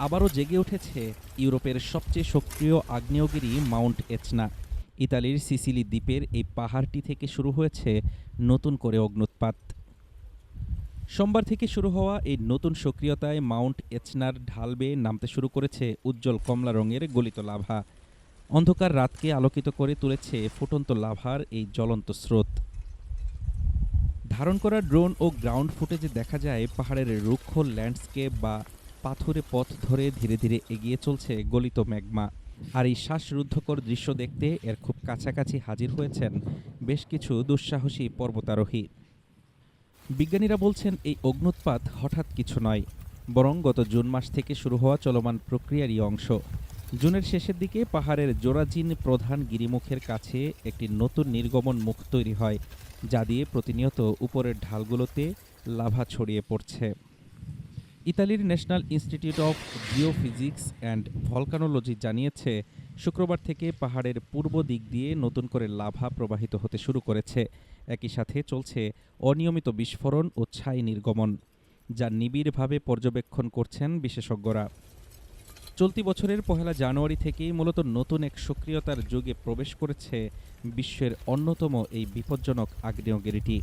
আবারও জেগে উঠেছে ইউরোপের সবচেয়ে সক্রিয় আগ্নেয়গিরি মাউন্ট এচনা। ইতালির সিসিলি দ্বীপের এই পাহাড়টি থেকে শুরু হয়েছে নতুন করে অগ্ন্যুৎপাত। সোমবার থেকে শুরু হওয়া এই নতুন সক্রিয়তায় মাউন্ট এচনার ঢাল বেয়ে নামতে শুরু করেছে উজ্জ্বল কমলা রঙের গলিত লাভা। অন্ধকার রাতকে আলোকিত করে তুলেছে ফুটন্ত লাভার এই জ্বলন্ত স্রোত। ধারণ করা ড্রোন ও গ্রাউন্ড ফুটেজে দেখা যায় পাহাড়ের রুক্ষ ল্যান্ডস্কেপ বা পাথুরে পথ ধরে ধীরে ধীরে এগিয়ে চলছে গলিত ম্যাগমা। আর এই শ্বাসরুদ্ধকর দৃশ্য দেখতে এর খুব কাছাকাছি হাজির হয়েছেন বেশ কিছু দুঃসাহসী পর্বতারোহী। বিজ্ঞানীরা বলছেন এই অগ্ন্যুৎপাত হঠাৎ কিছু নয়, বরং গত জুন মাস থেকে শুরু হওয়া চলমান প্রক্রিয়ারই অংশ। জুনের শেষের দিকে পাহাড়ের জোরাজিন প্রধান গিরিমুখের কাছে একটি নতুন নির্গমন মুখ তৈরি হয়, যা দিয়ে প্রতিনিয়ত উপরের ঢালগুলোতে লাভা ছড়িয়ে পড়ছে। ইতালির national institute of geophysics and volcanology জানিয়েছে, শুক্রবার থেকে পাহাড়ের পূর্ব দিক দিয়ে নতুন করে লাভা প্রবাহিত হতে শুরু করেছে। একই সাথে চলছে অনিয়মিত বিস্ফোরণ ও ছাই নির্গমন, যা নিবিড়ভাবে পর্যবেক্ষণ করছেন বিশেষজ্ঞরা। চলতি বছরের ১ জানুয়ারি থেকেই মূলত নতুন এক সক্রিয়তার যুগে প্রবেশ করেছে বিশ্বের অন্যতম এই বিপজ্জনক আগ্নেয়গিরিটি।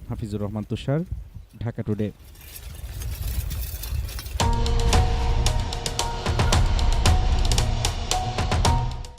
হাফিজুর রহমান তুষার, ঢাকা টুডে।